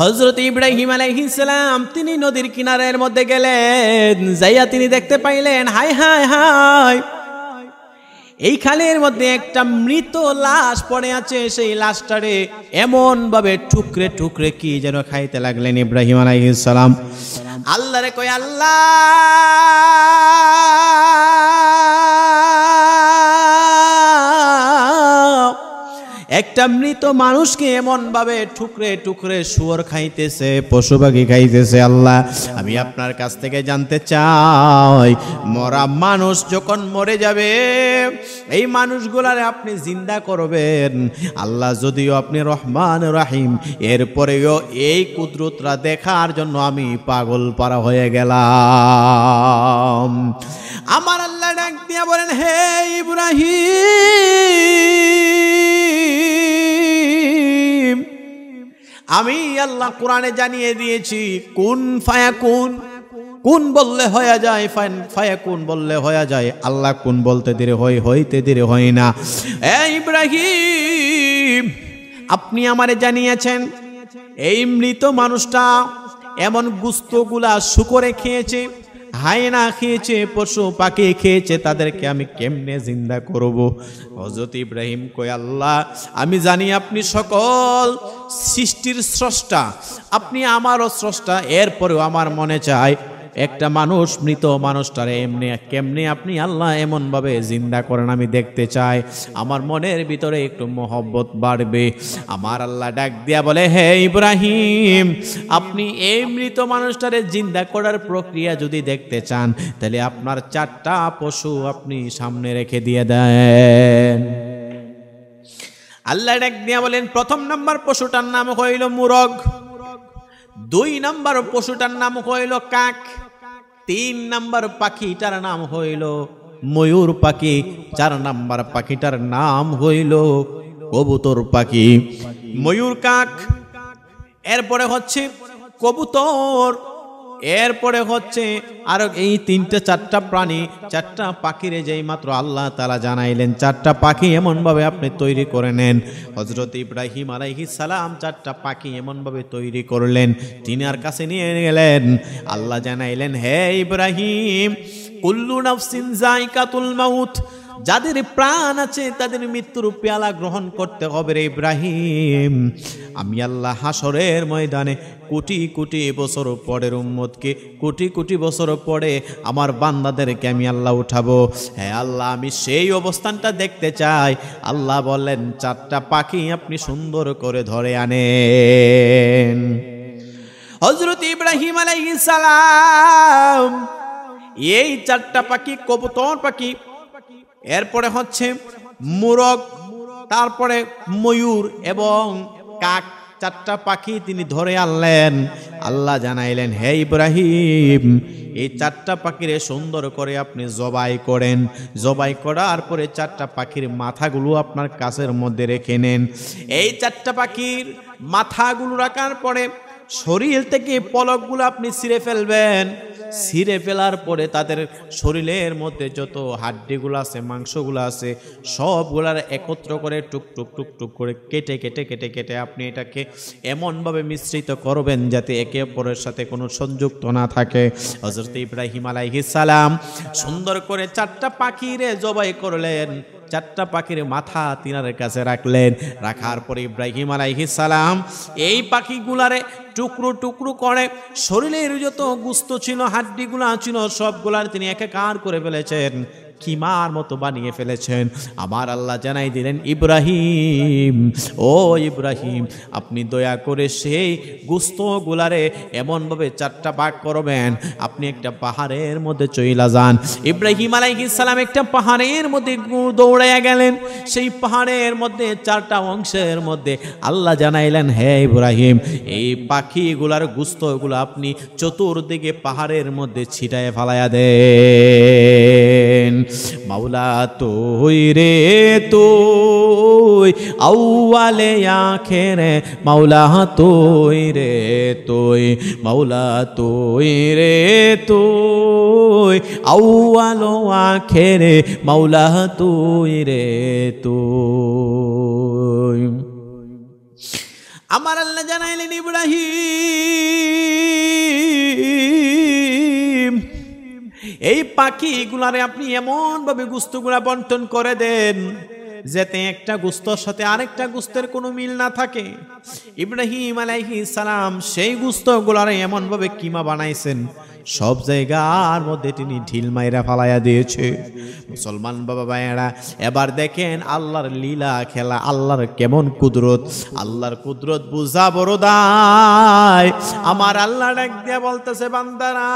হযরত ইব্রাহিম আলাইহিস সালাম তিনি নদীর কিনারের মধ্যে গেলেন, যাইয়া তিনি দেখতে পাইলেন হায় হায় হায়, এই খালের মধ্যে একটা মৃত লাশ পড়ে আছে। সেই লাশটারে এমন ভাবে টুকরে টুকরে কি যেন খাইতে লাগলেন ইব্রাহিম আলাইহিস সালাম। আল্লাহরে কয়, আল্লাহ একটা মৃত মানুষকে এমন ভাবে টুকরে টুকরে শুয়োর খাইতেছে, পশু পাখি খাইতেছে। আল্লাহ, আমি আপনার কাছ থেকে জানতে চাই, মরা মানুষ যখন মরে যাবে এই মানুষগুলারে আপনি জিন্দা করবেন। আল্লাহ, যদিও আপনি রহমান রহিম, এরপরেও এই কুদরতরা দেখার জন্য আমি পাগল পারা হয়ে গেলাম। আমার আল্লাহ ডাক দিয়া বলেন, হে ইব্রাহিম, আমি আল্লাহ কোরআনে জানিয়ে দিয়েছি কুন ফায়াকুন। কুন বললে হয়ে যায়, ফায়াকুন বললে হয়ে যায়। আল্লাহ কুন বলতে দেরি হয়, হইতে দেরি হয় না। এই ইব্রাহিম, আপনি আমারে জানিয়েছেন এই মৃত মানুষটা এমন গুস্তগুলা শুকরে খেয়েছে, হায়না খেয়েছে, পশু পাখি খেয়েছে, তাদেরকে আমি কেমনে জিন্দা করব? হযরত ইব্রাহিম কয়, আল্লাহ, আমি জানি আপনি সকল সৃষ্টির স্রষ্টা, আপনি আমারও স্রষ্টা। এরপরেও আমার মনে চায় একটা মানুষ, মৃত মানুষটারে এমনি কেমনে আপনি আল্লাহ এমন ভাবে জিন্দা করেন আমি দেখতে চাই। আমার মনের ভিতরে একটু মহব্বত বাড়বে। আমার আল্লাহ ডাক দিয়া বলে, হে ইব্রাহিম, আপনি এই মৃত মানুষটারে জিন্দা করার প্রক্রিয়া যদি দেখতে চান, তাহলে আপনার 4টা পশু আপনি সামনে রেখে দিয়ে দেন। আল্লাহ ডাক দিয়া বলেন, প্রথম নাম্বার পশুটার নাম হইল মুরগ, 2 নাম্বার পশুটার নাম হইল কাক, 3 নাম্বার পাখিটার নাম হইল ময়ূর পাখি, 4 নাম্বার পাখিটার নাম হইল কবুতর পাখি। ময়ূর, কাক, এরপরে হচ্ছে কবুতর, এরপরে হচ্ছে আর এই 3-4টা প্রাণী, 4টা পাখিরে যেই মাত্র আল্লাহ তাআলা জানাইলেন 4টা পাখি এমন ভাবে আপনি তৈরি করে নেন। হযরত ইব্রাহিম আলাইহিস সালাম 4টা পাখি এমন ভাবে তৈরি করলেন, তিনার কাছে নিয়ে গেলেন। আল্লাহ জানাইলেন, হে ইব্রাহিম, কুল্লু নাফসিন যায়কাতুল মাউত, যাদের প্রাণ আছে তাদের মৃত্যুর পেয়ালা গ্রহণ করতে হবে রে ইব্রাহিম। আমি আল্লাহ হাসরের ময়দানে কোটি কোটি বছর পরের উম্মতকে, কোটি কোটি বছর পরে আমার বান্দাদেরকে আমি আল্লাহ উঠাবো। হ্যাঁ আল্লাহ, আমি সেই অবস্থানটা দেখতে চাই। আল্লাহ বললেন, 4টা পাখি আপনি সুন্দর করে ধরে আনেন। হযরত ইব্রাহিম আলাইহিস সালাম এই 4টা পাখি, কবুতর পাখি, এরপরে হচ্ছে মুরগ, তারপরে ময়ূর এবং কাক, 4টা পাখি তিনি ধরে আনলেন। আল্লাহ জানাইলেন, হে ইব্রাহিম, এই 4টা পাখিরে সুন্দর করে আপনি জবাই করেন। জবাই করার পরে 4টা পাখির মাথাগুলো আপনার কাছের মধ্যে রেখে নেন। এই 4টা পাখির মাথাগুলো রাখার পরে শরীর থেকে পলকগুলো আপনি ছিঁড়ে ফেলবেন। ছিঁড়ে ফেলার পরে তাদের শরীরের মধ্যে যত হাড্ডিগুলো আছে, মাংসগুলো আছে, সবগুলার একত্র করে টুক টুক টুক টুক করে কেটে কেটে কেটে কেটে আপনি এটাকে এমনভাবে মিশ্রিত করবেন যাতে একে অপরের সাথে কোনো সংযুক্ত না থাকে। হযরত ইব্রাহিম আলাইহিস সালাম সুন্দর করে 4টা পাখিরে জবাই করলেন, 4টা পাখির মাথা তিনার কাছে রাখলেন। রাখার পরে ইব্রাহিম আলাইহিস সালাম এই পাখিগুলারে টুকরো টুকরো করে শরীরের যত গোস্ত ছিল, হাড্ডিগুলা ছিল, সবগুলার তিনি একাকার করে ফেলেছেন, কিমার মতো বানিয়ে ফেলেছেন। আমার আল্লাহ জানাই দিলেন, ইব্রাহিম, ও ইব্রাহিম, আপনি দয়া করে সেই গোস্তগুলারে এমনভাবে 4টা ভাগ করবেন, আপনি একটা পাহাড়ের মধ্যে চইলা যান। ইব্রাহিম আলাইহিস সালাম একটা পাহাড়ের মধ্যে দৌড়াইয়া গেলেন। সেই পাহাড়ের মধ্যে 4টা অংশের মধ্যে আল্লাহ জানাইলেন, হে ইব্রাহিম, এই পাখিগুলার গোস্তগুলো আপনি চতুর্দিকে পাহাড়ের মধ্যে ছিটায় ফালাইয়া দেন। মাওলা তুই রে তুই আউয়ালে আখেরে, মাওলা তুই রে তুই, মাওলা তুই রে তুই আউয়াল আখেরে, মাওলা তুই রে তুই। আমার আল্লাহ জানাইলেন, ইব্রাহিম এই পাখিগুলারে আপনি এমনভাবে গোশতগুলা বন্টন করে দেন যাতে একটা গোশতের সাথে আরেকটা গোশতের কোনো মিল না থাকে। ইব্রাহিম আলাইহিস সালাম সেই গোশতগুলারে এমনভাবে কিমা বানাইছেন, সব জায়গার মধ্যে তিনি ঢিল মাইরা ফালাইয়া দিয়েছে। মুসলমান বাবা ভাইয়েরা, এবার দেখেন আল্লাহর লীলা খেলা, আল্লাহর কেমন কুদরত। আল্লাহর কুদরত বুঝা বড় দায়। আমার আল্লাহ ডাক দিয়া বলতেছে, বান্দারা,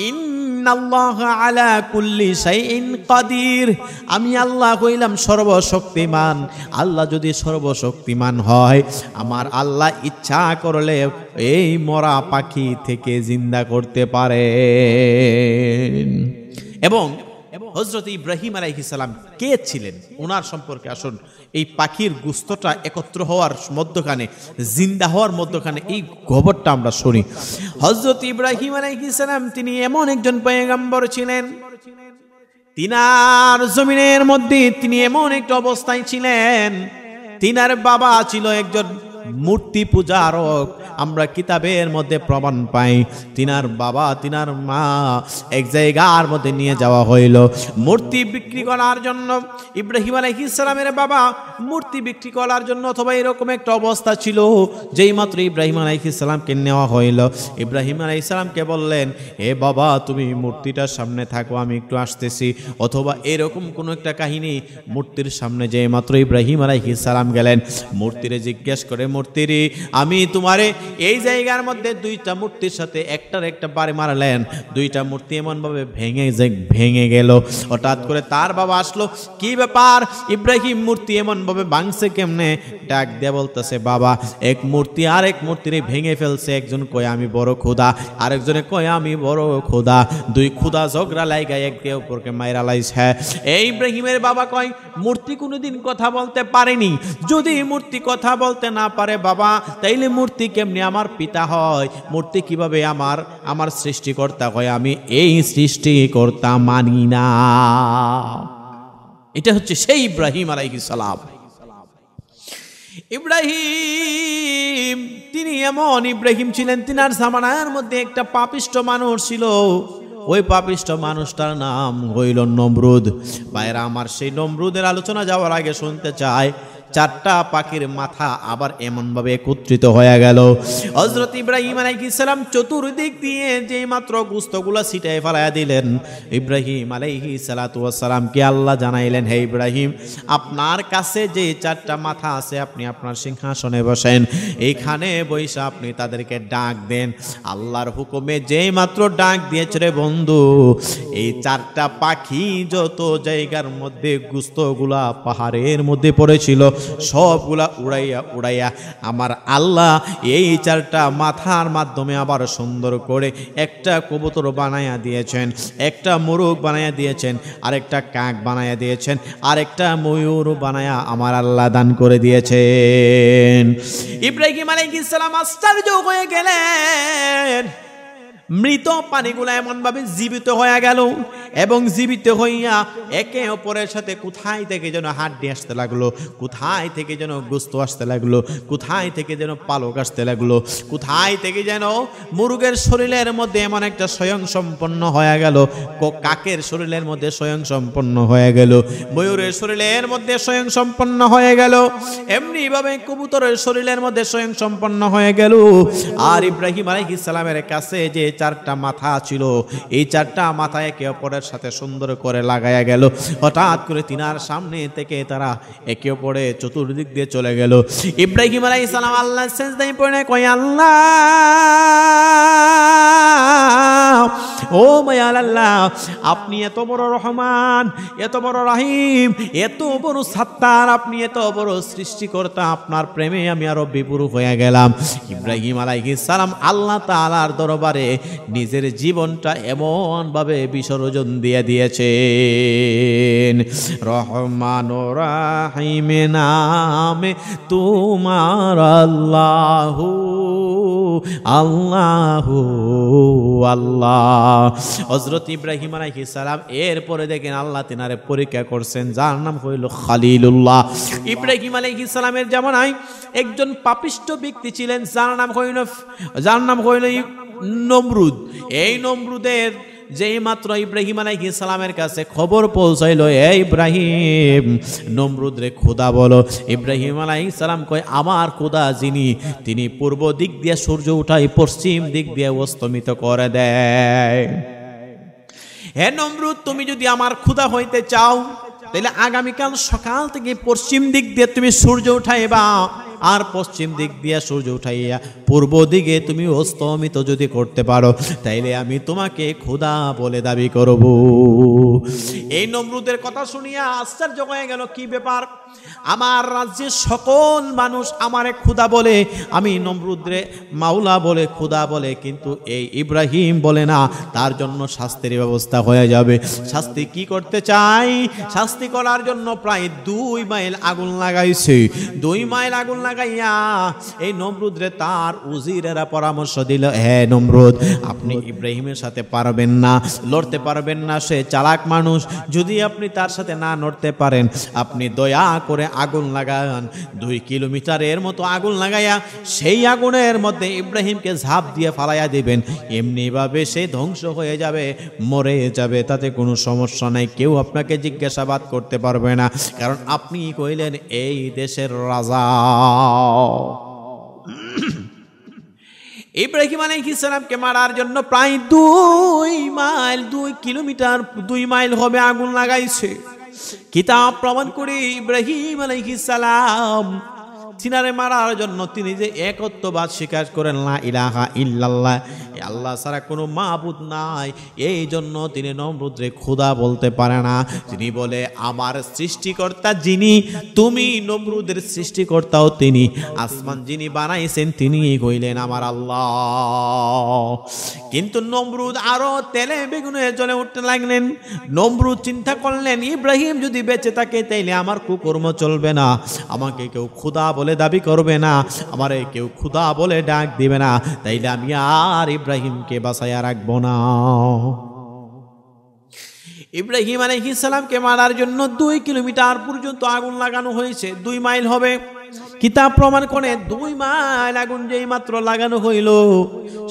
ইন্নাল্লাহা আলা কুল্লি শাইইন কাদির। আমি আল্লাহ কইলাম সর্বশক্তিমান। আল্লাহ যদি সর্বশক্তিমান হয়, আমার আল্লাহ ইচ্ছা করলে এই মরা পাখি থেকে জিন্দা করতে পারেন। এবং হযরত ইব্রাহিম আলাইহিস সালাম কে ছিলেন, ওনার সম্পর্কে আসুন এই পাখির গোশতটা একত্র হওয়ার মধ্যখানে, জিন্দা হওয়ার মধ্যখানে এই খবরটা আমরা শুনি। হযরত ইব্রাহিম আলাইহিস সালাম তিনি এমন একজন পয়গম্বর ছিলেন, তিনার জমিনের মধ্যে তিনি এমন একটা অবস্থায় ছিলেন, তিনার বাবা ছিল একজন মূর্তি পূজারক। আমরা কিতাবের মধ্যে প্রমাণ পাই, তিনার বাবা তিনার মা এক জায়গার মধ্যে নিয়ে যাওয়া হইল মূর্তি বিক্রি করার জন্য। ইব্রাহিম আলাইহিস সালামের বাবা মূর্তি বিক্রি করার জন্য, অথবা এরকম একটা অবস্থা ছিল, যেই মাত্র ইব্রাহিম আলাইহিস সালামকে নেওয়া হইল, ইব্রাহিম আলাইহিস সালামকে বললেন, হে বাবা তুমি মূর্তিটার সামনে থাকো, আমি একটু আসতেছি। অথবা এরকম কোনো একটা কাহিনী, মূর্তির সামনে যেই মাত্র ইব্রাহিম আলাইহিস সালাম গেলেন, মূর্তিরে জিজ্ঞেস করে, মূর্তিরে আমি তোমারে এই জায়গার মধ্যে দুইটা মূর্তির সাথে একটার একটা বাড়ি মারলেন, দুইটা মূর্তি এমন ভাবে ভেঙে গেল। হঠাৎ করে তার বাবা আসলো, কি ব্যাপার ইব্রাহিম, মূর্তি এমন ভাবে ভাঙছে কেমনে? ডাক দিয়ে বলতেছে, বাবা এক মূর্তি আরেক মূর্তিরে ভেঙে ফেলছে। একজন কয় আমি বড় খোদা, আরেকজনে কয় আমি বড় খোদা। দুই খোদা ঝগড়া লাইগা একে অপরকে মাইরা লাইছে। এই ইব্রাহিমের বাবা কয়, মূর্তি কোনোদিন কথা বলতে পারেনি, যদি মূর্তি কথা বলতে না পারে বাবা, তাইলে মূর্তি কেমনে আমার পিতা হয়? মূর্তি কিভাবে আমার সৃষ্টিকর্তা হয়? আমি এই সৃষ্টিকর্তা মানি না। এটা হচ্ছে সেই ইব্রাহিম আলাইহিস সালাম। ইব্রাহিম তিনি এমন ইব্রাহিম ছিলেন, তিনার জামানার মধ্যে একটা পাপিষ্ট মানুষ ছিল, ওই পাপিষ্ট মানুষটার নাম হইল নমরুদ। ভাইরা আমার, সেই নমরুদের আলোচনা যাওয়ার আগে শুনতে চাই, চারটা পাখির মাথা আবার এমন ভাবে একত্রিত হয়ে গেল। হযরত ইব্রাহিম আলাইহিস সালাম চতুর্দিক দিয়ে যে মাত্র গোশতগুলো ছিটায় ফেলাইয়া দিলেন, ইব্রাহিম আলাইহিস সালাতু ওয়াস সালামকে আল্লাহ জানাইলেন, হে ইব্রাহিম, আপনার কাছে যে চারটা মাথা আছে, আপনি আপনার সিংহাসনে বসেন, এইখানে বসে আপনি তাদেরকে ডাক দেন। আল্লাহর হুকুমে যেই মাত্র ডাক দিয়েছে রে বন্ধু, এই চারটা পাখি যত জায়গার মধ্যে গোশতগুলা পাহাড়ের মধ্যে পড়েছিল, সবগুলা উড়াইয়া আমার আল্লাহ এই চারটা মাথার মাধ্যমে আবার সুন্দর করে একটা কবুতর বানাইয়া দিয়েছেন, একটা মোরগ বানাইয়া দিয়েছেন, আরেকটা কাক বানাইয়া দিয়েছেন, আরেকটা ময়ূর বানাইয়া আমার আল্লাহ দান করে দিয়েছেন। ইব্রাহিম আলাইহিস সালাম আশ্চর্য হয়ে গেলেন। মৃত পানিগুলা এমন ভাবে জীবিত হয়ে গেল, এবং জীবিত হইয়া একে অপরের সাথে কোথায় থেকে যেন হাড্ডি আসতে লাগলো, কোথায় থেকে যেন গোশত আসতে লাগলো, কোথায় থেকে যেন পালক আসতে লাগলো, কোথায় থেকে যেন মুরগের শরীরের মধ্যে এমন একটা স্বয়ং সম্পন্ন হয়ে গেল, কাকের শরীরের মধ্যে স্বয়ং সম্পন্ন হয়ে গেল, ময়ূরের শরীরের মধ্যে স্বয়ং সম্পন্ন হয়ে গেল, এমনি ভাবে কবুতরের শরীরের মধ্যে স্বয়ং সম্পন্ন হয়ে গেল। আর ইব্রাহিম আলাইহিস সালামের কাছে যে চারটা মাথা ছিল, এই চারটা মাথা একে অপরের সাথে সুন্দর করে লাগায়া গেল। হঠাৎ করে তিনার সামনে থেকে তারা একে অপরে চতুর্দিক দিয়ে চলে গেল। ইব্রাহিম আলাইহিস সালাম আল্লাহর সিজদায় পড়ে কয়, আল্লাহ, ও মায়াল আল্লাহ, আপনি এত বড় রহমান, এত বড় রহিম, এত বড় সাত্তার, আপনি এত বড় সৃষ্টিকর্তা, আপনার প্রেমে আমি আরো বিপুর হয়ে গেলাম। ইব্রাহিম আলাইহিস সালাম আল্লাহ তাআলার দরবারে নিজের জীবনটা এমন ভাবে বিসর্জন দিয়ে দিয়েছেন। রহমান ও রাহিম নামে তোমার আল্লাহু আল্লাহু আল্লাহ। হযরত ইব্রাহিম আলাইহিস সালাম এরপরে দেখেন আল্লাহ তিনারে পরীক্ষা করছেন, যার নাম হইল খলিলুল্লাহ। ইব্রাহিম আলাইহিস সালামের জামানায় একজন পাপিষ্ট ব্যক্তি ছিলেন, যার নাম হইল নমরুদ। এই নমরুদের যেই মাত্র ইব্রাহিম আলাইহিস সালামের কাছে খবর পৌঁছাইলো, এ ইব্রাহিম, নমরুদ রে খোদা বলো। ইব্রাহিম আলাইহিস সালাম কয়, আমার খোদা যিনি, তিনি পূর্ব দিক দিয়ে সূর্য উঠায়, পশ্চিম দিক দিয়ে অস্তমিত করে দেয়। হে নমরুদ, তুমি যদি আমার খোদা হইতে চাও তাহলে আগামীকাল সকাল থেকে পশ্চিম দিক দিয়ে তুমি সূর্য উঠাইবা, আর পশ্চিম দিক দিয়ে সূর্য উঠাইয়া পূর্ব দিকে তুমি অস্তমিত যদি করতে পারো, তাইলে আমি তোমাকে খোদা বলে দাবি করব। এই নমরুদের কথা শুনিয়া আশ্চর্য হয়ে গেল, কি ব্যাপার, আমার রাজ্যের সকল মানুষ আমারে খোদা বলে, আমি নমরুদরে মাওলা বলে, খোদা বলে, কিন্তু এই ইব্রাহিম বলে না। তার জন্য শাস্তির ব্যবস্থা হয়ে যাবে। শাস্তি কি করতে চাই? শাস্তি করার জন্য প্রায় 2 মাইল আগুন লাগাইছে। 2 মাইল আগুন লাগাইয়া এই নমরুদরে তার উজিরেরা পরামর্শ দিল, হে নমরুদ, আপনি ইব্রাহিমের সাথে পারবেন না, লড়তে পারবেন না, সে চালাক মানুষ। যদি আপনি তার সাথে না লড়তে পারেন, আপনি দয়া করে আগুন লাগান। 2 কিলোমিটারের মতো আগুন লাগাইয়া সেই আগুনের মধ্যে ইব্রাহিমকে ঝাঁপ দিয়ে ফালাইয়া দিবেন। এমনিভাবে সে ধ্বংস হয়ে যাবে, মরে যাবে, তাতে কোনো সমস্যা নাই। কেউ আপনাকে জিজ্ঞাসাবাদ করতে পারবে না, কারণ আপনি কইলেন এই দেশের রাজা। ইব্রাহিম আলাইহিস সালামকে মারার জন্য প্রায় 2 কিলোমিটার 2 মাইল হবে আগুন লাগাইছে। কিতাব প্রমাণ করে ইব্রাহিম আলাইহিস সালাম তিনারে মারার জন্য তিনি যে একত্ববাদ স্বীকার করেন, লা ইলাহা ইল্লাল্লাহ, আল্লাহ ছাড়া কোনো মাবুদ নাই, এই জন্য তিনি নমরুদরে খোদা বলতে পারে না। তিনি বলে, আমার সৃষ্টিকর্তা যিনি, তুমি নমরুদের সৃষ্টিকর্তাও তিনি, আসমান যিনি বানাইছেন তিনি কইলেন আমার আল্লাহ। কিন্তু নমরুদ আরো তেলে বেগুনে জ্বলে উঠতে লাগলেন। নমরুদ চিন্তা করলেন, ইব্রাহিম যদি বেঁচে থাকে তাইলে আমার কুকর্ম চলবে না, আমাকে কেউ খোদা বলে দাবি করবে না, আমারে কেউ খোদা বলে ডাক দিবে না, তাইলে আমি আর ইব্রাহিমকে বাঁচাইয়া রাখবো না। ইব্রাহিম আলাইহিস সালামকে মারার জন্য 2 কিলোমিটার পর্যন্ত আগুন লাগানো হয়েছে। 2 মাইল হবে। কিতাব প্রমাণ করে 2 মাইল আগুন যেই মাত্র লাগানো হইল,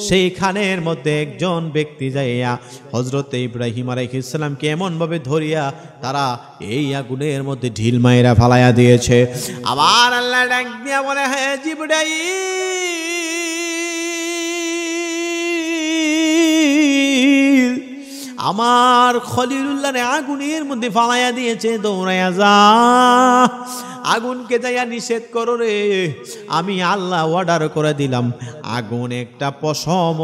সেইখানের মধ্যে একজন ব্যক্তি যাইয়া হযরতে ইব্রাহিম আলাইহিস সালামকে এমন ভাবে ধরিয়া তারা এই আগুনের মধ্যে ঢিল মাইরা ফালাইয়া দিয়েছে। আবার আল্লাহ ডাক দিয়া বলে, হে জিবরাইল, আমার খলিলুল্লাহরে আগুনের মধ্যে ফালাইয়া দিয়েছে, দৌড়াইয়া যা, আগুনকে যাইয়া নিষেধ করো রে। আমি আল্লাহ অর্ডার করে দিলাম, আগুন একটা পশম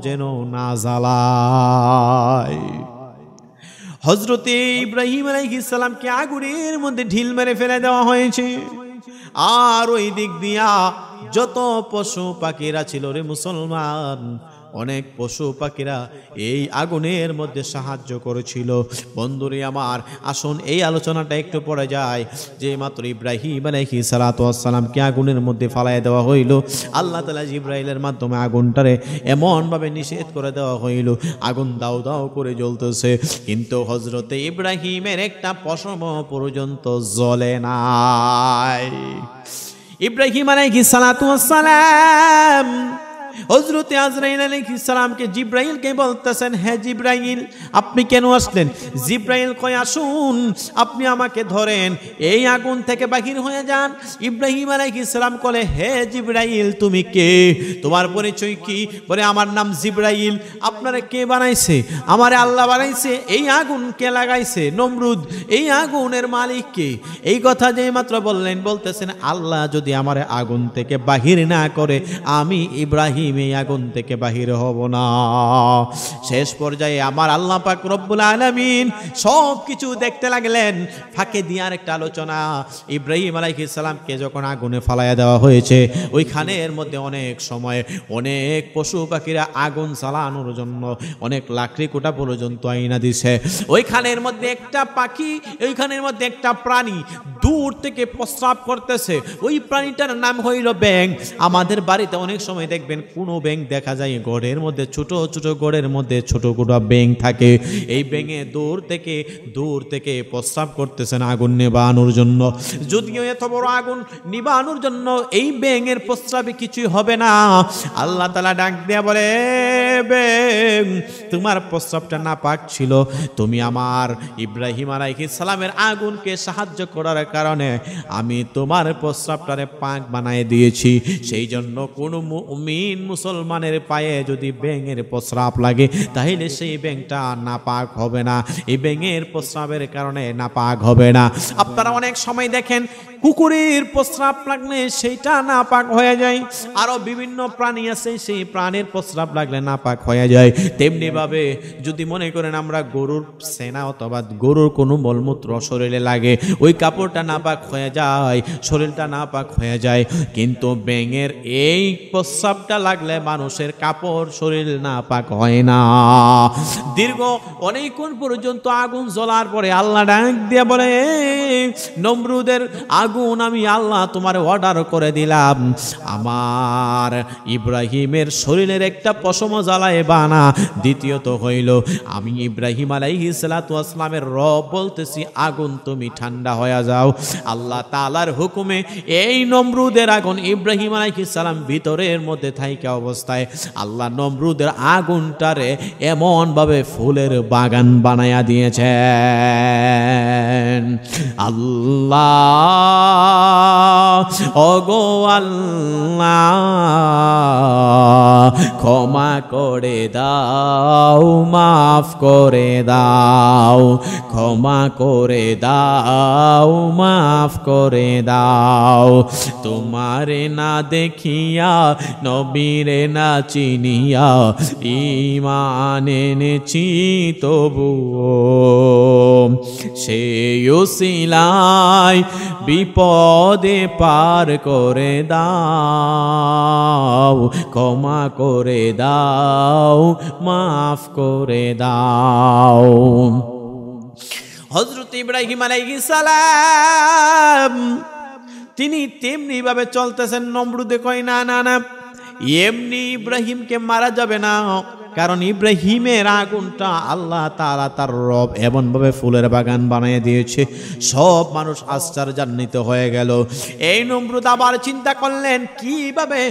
যেন না জ্বালায়। হযরতে ইব্রাহিম আলাইহিস সালামকে আগুনের মধ্যে ঢিল মেরে ফেলে দেওয়া হয়েছে। আর ওই দিক দিয়া যত পশু পাখিরা ছিল রে মুসলমান, অনেক পশু পাখিরা এই আগুনের মধ্যে সাহায্য করেছিল। বন্ধুরে আমার, আসুন এই আলোচনাটা একটু পরে যায়। যে মাত্র ইব্রাহিম আলাইহিস সালাতু ওয়াস সালামকে আগুনের মধ্যে ফালাইয়া দেওয়া হইল, আল্লাহ তাআলা জিবরাইলের মাধ্যমে আগুনটারে এমনভাবে নিষেধ করে দেওয়া হইল, আগুন দাও দাও করে জ্বলতেছে, কিন্তু হযরতে ইব্রাহিমের একটা পশম পর্যন্ত জ্বলে নাই। ইব্রাহিম আলাইহিস সালাতু ওয়াস সালাম হযরতে আজরাইল আলাইহিস সালামকে জিবরাইলকে বলতেছেন, হে জিবরাইল, আপনি কেন আসলেন? জিবরাইল কয়, আসুন, আপনি আমাকে ধরেন, এই আগুন থেকে বাহির হয়ে যান। ইব্রাহিম আলাইহিস সালাম বলে, হে জিবরাইল, তুমি কে? তোমার পরিচয় কি? বলে, আমার নাম জিবরাইল। আপনারে কে বানাইছে? আমারে আল্লাহ বানাইছে। এই আগুন কে লাগাইছে? নমরুদ। এই আগুনের মালিক কে? এই কথা যেই মাত্র বললেন, বলতেছেন, আল্লাহ যদি আমারে আগুন থেকে বাহির না করে, আমি ইব্রাহিম এই আগুন থেকে বাহির হব না। শেষ পর্যায়ে আমার আল্লাহ পাক রব্বুল আলামিন সব কিছু দেখতে লাগলেন। ফাঁকে দিয়ে আরেকটা আলোচনা, ইব্রাহিম আলাইহিস সালামকে যখন আগুনে ফালাইয়া দেওয়া হয়েছে, ওইখানের মধ্যে অনেক সময় অনেক পশু পাখিরা আগুন জ্বালানোর জন্য অনেক লাকড়ি কোটা পর্যন্ত আইনা দিছে। ওইখানের মধ্যে একটা পাখি, ওইখানের মধ্যে একটা প্রাণী দূর থেকে প্রস্রাব করতেছে। ওই প্রাণীটার নাম হইল ব্যাঙ। আমাদের বাড়িতে অনেক সময় দেখবেন কোনো ব্যাঙ দেখা যায় গড়ের মধ্যে, ছোট ছোট গড়ের মধ্যে ছোট ছোট ব্যাঙ থাকে। এই ব্যাঙে দূর থেকে প্রস্রাব করতেছেন আগুন নিবানোর জন্য। যদিও এত বড় আগুন নিবানোর জন্য এই ব্যাঙের প্রস্রাবে কিছুই হবে না। আল্লাহ তাআলা ডাক দেয়া বলে, ব্যাঙ তোমার প্রস্রাবটা নাপাক ছিল, তুমি আমার ইব্রাহিম আলাইহিস সালামের আগুনকে সাহায্য করার কারণে আমি তোমার প্রস্রাবটারে পাক বানায় দিয়েছি। সেই জন্য কোনো মুমিন মুসলমানের পায়ে যদি ব্যাঙের প্রস্রাব লাগে তাহলে সেই ব্যাঙটা নাপাক হবে না, এই ব্যাঙের প্রস্রাবের কারণে নাপাক হবে না। আপনারা অনেক সময় দেখেন কুকুরের প্রস্রাব লাগলে সেইটা নাপাক হয়ে যায়, আরো বিভিন্ন প্রাণী আছে সেই প্রাণীর প্রস্রাব লাগলে নাপাক হয়ে যায়। তেমনি ভাবে যদি মনে করেন আমরা গরুর সেনা অথবা গরুর কোনো মলমূত্র শরীরে লাগে, ওই কাপড়টা নাপাক হয়ে যায়, শরীরটা নাপাক হয়ে যায়। কিন্তু ব্যাঙের এই প্রস্রাবটা লাগলে মানুষের কাপড় শরীর নাপাক হয় না। দীর্ঘ অনেকক্ষণ পর্যন্ত আগুন জ্বলার পরে আল্লাহ ডাক দিয়ে বলে, নমরুদের আগুন আমি আল্লাহ তোমার অর্ডার করে দিলাম, আমার ইব্রাহিমের শরীরের একটা পশম জ্বালায় বানা। দ্বিতীয়ত হইল আমি ইব্রাহিম আলাইহিস সালাতু ওয়াস সালামের রব বলতেছি আগুন তুমি ঠান্ডা হয়ে যাও। আল্লাহ তাআলার হুকুমে এই নমরুদের আগুন ইব্রাহিম আলাইহিস সালাম ভিতরের মধ্যে থাইকা অবস্থায় আল্লাহ নমরুদের আগুনটারে এমন ভাবে ফুলের বাগান বানায়া দিয়েছেন। আল্লাহ ওগো আল্লাহ ক্ষমা করে দাও, মাফ করে দাও, ক্ষমা করে দাও, মাফ করে দাও। তোমারে না দেখিয়া নবীরে না চিনিয়া ঈমান এনেছি তবুও সেই উসিলায় বিপদে পার করে দাও, ক্ষমা করে দাও, মাফ করে দাও। হযরত ইব্রাহিম আলাইহিস সালাম তিনি তেমনি ভাবে চলতেছেন। নমরুদে কয় না না না, এমনি ইব্রাহিমকে মারা যাবে না, কারণ ইব্রাহিমের আগুনটা আল্লাহ তাআলা তার রব এমন ভাবে ফুলের বাগান বানিয়ে দিয়েছে। সব মানুষ আশ্চর্যান্বিত হয়ে গেল। এই নমরুদ আবার চিন্তা করলেন কিভাবে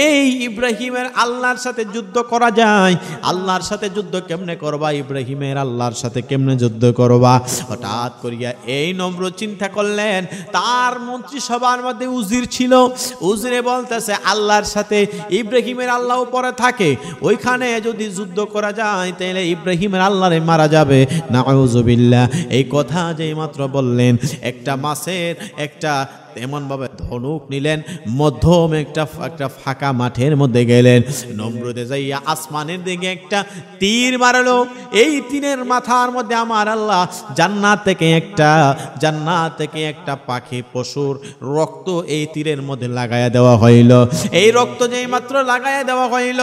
এই ইব্রাহিমের আল্লাহর সাথে যুদ্ধ করা যায়, আল্লাহর সাথে যুদ্ধ কেমনে করবা, ইব্রাহিমের আল্লাহর সাথে কেমনে যুদ্ধ করবা। হঠাৎ করিয়া এই নমরুদ চিন্তা করলেন, তার মন্ত্রিসভার মধ্যে উজির ছিল, উজিরে বলতেছে আল্লাহর সাথে ইব্রাহিমের আল্লাহ উপরে থাকে, ওইখানে যদি যুদ্ধ করা যায় তাহলে ইব্রাহিমের আল্লাহরে মারা যাবে। নাউযুবিল্লাহ। এই কথা যেই মাত্র বললেন, একটা মাছের একটা এমন ভাবে ধনুক নিলেন, মধ্যম একটা ফাঁকা মাঠের মধ্যে গেলেন, নমরুদে যাইয়া আসমানের দিকে একটা তীর মারলো। এই তীরের মাথার মধ্যে আমার আল্লাহ জান্নাত থেকে একটা পাখি পশুর রক্ত এই তীরের মধ্যে লাগাইয়া দেওয়া হইল। এই রক্ত যেই মাত্র লাগাইয়া দেওয়া হইল,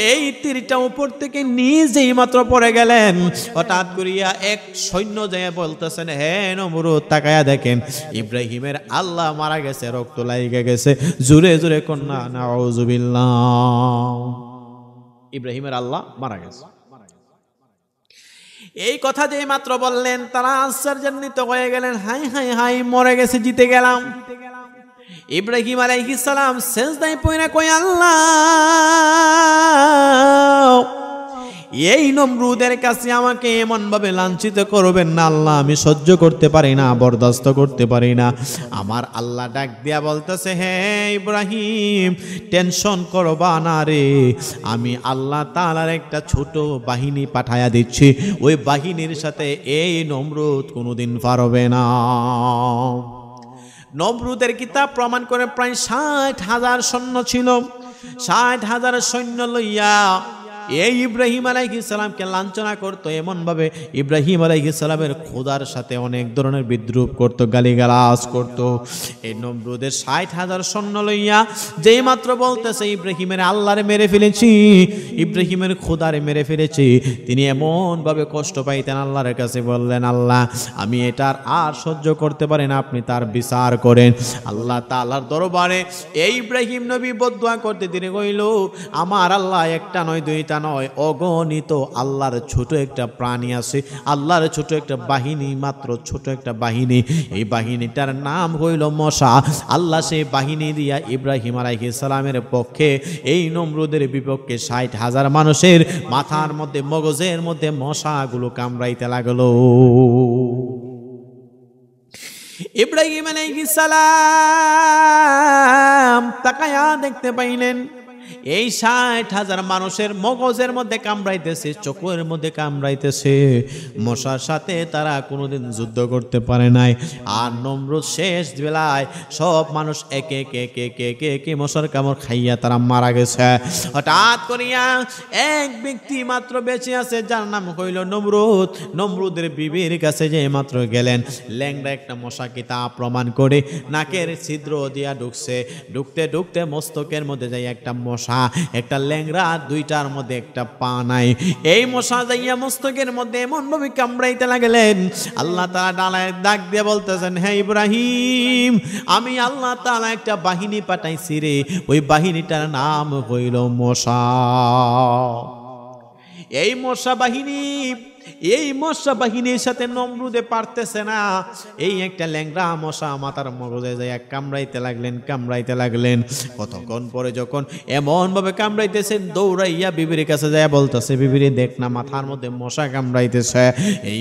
এই তীরটা উপর থেকে নিজেই মাত্র পড়ে গেলেন। হঠাৎ করিয়া এক সৈন্য যায় বলতেছেন, হে নমরুদ তাকায়া দেখেন ইব্রাহিমের আল্লাহ মারা গেছে, রক্ত লাইগা গেছে। জোরে জোরে কন্যা নাউযুবিল্লাহ। ইব্রাহিমের আল্লাহ মারা গেছে। এই কথা যে মাত্র বললেন তারা আশ্চর্যান্বিত হয়ে গেলেন, হাই হাই হাই মরে গেছে, জিতে গেলাম। ইব্রাহিম আলাইহিস সালাম সেজদায় পড়ে কয়, আল্লাহ এই নমরুদের কাছে আমাকে এমন ভাবে লাঞ্ছিত করবেন না আল্লাহ, আমি সহ্য করতে পারি না, বরদাস্ত করতে পারি না। আমার আল্লাহ ডাক দিয়া বলতেছে, হে ইব্রাহিম টেনশন করবা না রে, আমি আল্লাহ তাআলার একটা ছোট বাহিনী পাঠায়া দিচ্ছি, ওই বাহিনীর সাথে এই নমরুদ কোনোদিন পারবে না। নমরুদের কিতাব প্রমাণ করে প্রায় 60,000 সৈন্য ছিল। 60,000 সৈন্য লইয়া এই ইব্রাহিম আলাইহিস সালামকে লাঞ্ছনা করতো, এমন ভাবে ইব্রাহিম আলাইহিস সালামের খোদার সাথে অনেক ধরনের বিদ্রুপ করতো, গালিগালাজ করতো। এই নমরুদের 60,000 সৈন্য লইয়া যেই মাত্র বলতেছে ইব্রাহিমের আল্লাহরে মেরে ফেলেছি, ইব্রাহিমের খোদারে মেরে ফেলেছি, তিনি এমন ভাবে কষ্ট পাইতেন, আল্লাহর কাছে বললেন, আল্লাহ আমি এটার আর সহ্য করতে পারি না, আপনি তার বিচার করেন। আল্লাহ তাআলার দরবারে এই ইব্রাহিম নবী বদদুয়া করতে তিনি কইল, আমার আল্লাহ একটা নয় দুইটা নয়, অগণিত আল্লাহর ছোট একটা প্রাণী আছে, আল্লাহর ছোট একটা বাহিনী, মাত্র ছোট একটা বাহিনী। এই বাহিনীটার নাম হইল মশা। আল্লাহ সেই বাহিনী দিয়া ইব্রাহিম আলাইহিস সালামের পক্ষে এই নমরুদের বিপক্ষে 60,000 মানুষের মাথার মধ্যে, মগজের মধ্যে মশাগুলো কামড়াইতে লাগলো। ইব্রাহিম আলাইহিস সালাম তাকায়া দেখতে পাইলেন এই 60,000 মানুষের মগজের মধ্যে কামড়াইতেছে, চোখের মধ্যে কামড়াইতেছে। মশার সাথে তারা কোনোদিন যুদ্ধ করতে পারে নাই। আর নমরুদ শেষ বেলায় সব মানুষ একে একে মশার কামড় খাইয়া তারা মারা গেছে। হঠাৎ করিয়া এক ব্যক্তি মাত্র বেঁচে আছে, যার নাম হইল নমরুদ। নমরুদের বিবির কাছে যে মাত্র গেলেন, ল্যাংড়া একটা মশাকে তা প্রমাণ করে নাকের ছিদ্র দিয়া ঢুকছে। ঢুকতে ঢুকতে মস্তকের মধ্যে যাই একটা মশা, একটা ল্যাংড়া, দুইটার মধ্যে একটা পা নাই। এই মশা যাইয়া মস্তকের মধ্যে এমন ভাবে কামড়াইতে লাগলেন, আল্লাহ তাআলা ডালায় ডাক দিয়ে বলতেছেন, হে ইব্রাহিম, আমি আল্লাহ তাআলা একটা বাহিনী পাঠাইছি রে, ওই বাহিনীটার নাম হইল মশা। এই মশা বাহিনীর সাথে নমরুদে পারতেছে না। এই একটা ল্যাংড়া মশা মাথার মগজে যায় কামড়াইতে লাগলেন। কতক্ষণ পরে যখন এমন ভাবে কামড়াইতেছেন, দৌড়াইয়া বিবির কাছে যায় বলতেছে, বিবিরে দেখ না, মাথার মধ্যে মশা কামড়াইতেছে। এই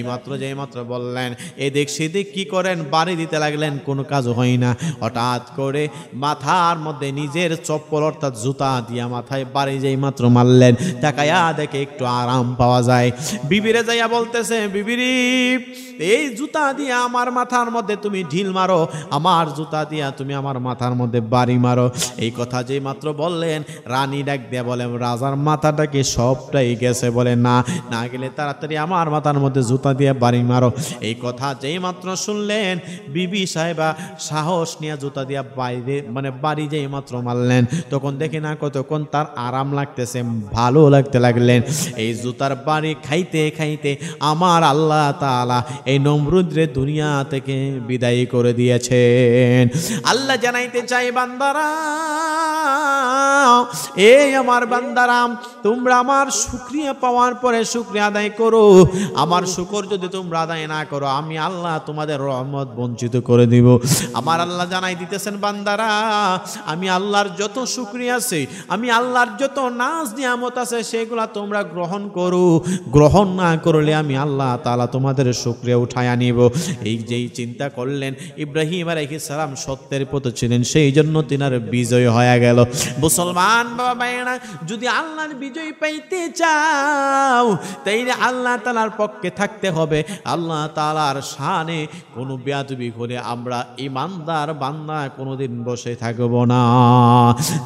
মাত্র বললেন, এদিক সেদিক কি করেন, বাড়ি দিতে লাগলেন, কোনো কাজ হয় না। হঠাৎ করে মাথার মধ্যে নিজের চপ্পল অর্থাৎ জুতা দিয়া মাথায় বাড়ি যেই মাত্র মারলেন, তাকায়া দেখে একটু আরাম পাওয়া যায়। বিবিরে যাইয়া বলতেছে, বিবিরি, এই জুতা দিয়ে আমার মাথার মধ্যে তুমি ঢিল মারো, আমার জুতা দিয়া তুমি আমার মাথার মধ্যে বাড়ি মারো। এই কথা যেই মাত্র বললেন, রানী ডাক দিয়া বলে, রাজার মাথাটা কি সবটাই গেছে? বলে না গেলে তাড়াতাড়ি আমার মাথার মধ্যে জুতা দিয়ে বাড়ি মারো। এই কথা যেই মাত্র শুনলেন, বিবি সাহেবা সাহস নিয়ে জুতা দিয়া বাড়ি যেই মাত্র মারলেন, তখন দেখে না কতক্ষণ তার আরাম লাগতেছে, ভালো লাগতে লাগলেন। এই জুতার বাড়ি খাইতে খাইতে আমার আল্লাহ তাআলা এই নমরুদরে দুনিয়া থেকে বিদায় করে দিয়েছেন। আল্লাহ জানাইতে চাই, বান্দারা, এই আমার বান্দারা, তোমরা আমার শুকরিয়া পাওয়ার পরে শুকরিয়া আদায় করো। আমার শুকর যদি তোমরা আদায় না করো, আমি আল্লাহ তোমাদের রহমত বঞ্চিত করে দিব। আমার আল্লাহ জানাই দিতেছেন, বান্দারা, আমি আল্লাহর যত শুকরিয়া আছে, আমি আল্লাহর যত নাজ নিয়ামত আছে, সেগুলা তোমরা গ্রহণ করো। গ্রহণ না করলে আমি আল্লাহ তাআলা তোমাদের শুকরিয়া উঠায়া নিব। এই যেই চিন্তা করলেন, ইব্রাহিম আলাইহিস সালাম সত্যের পথে ছিলেন, সেই জন্য তিনার বিজয় হয়ে গেল। মুসলমান বাবা ভাইয়েরা, যদি আল্লাহর বিজয় পাইতে চাও, তাইলে আল্লাহ তাআলার পক্ষে থাকতে হবে। আল্লাহ তাআলার শানে কোনো বেয়াদবি করে আমরা ইমানদার বান্দা কোনোদিন বসে থাকব না।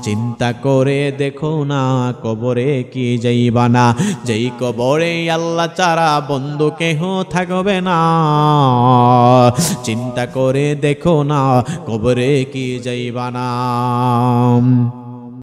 চিন্তা করে দেখো না, কবরে কি যাইবা না, যেই কবরে আল্লাহ ছাড়া বন্ধু কেহ থাকবে না। চিন্তা করে দেখো না, কবরে কি যাইবা না।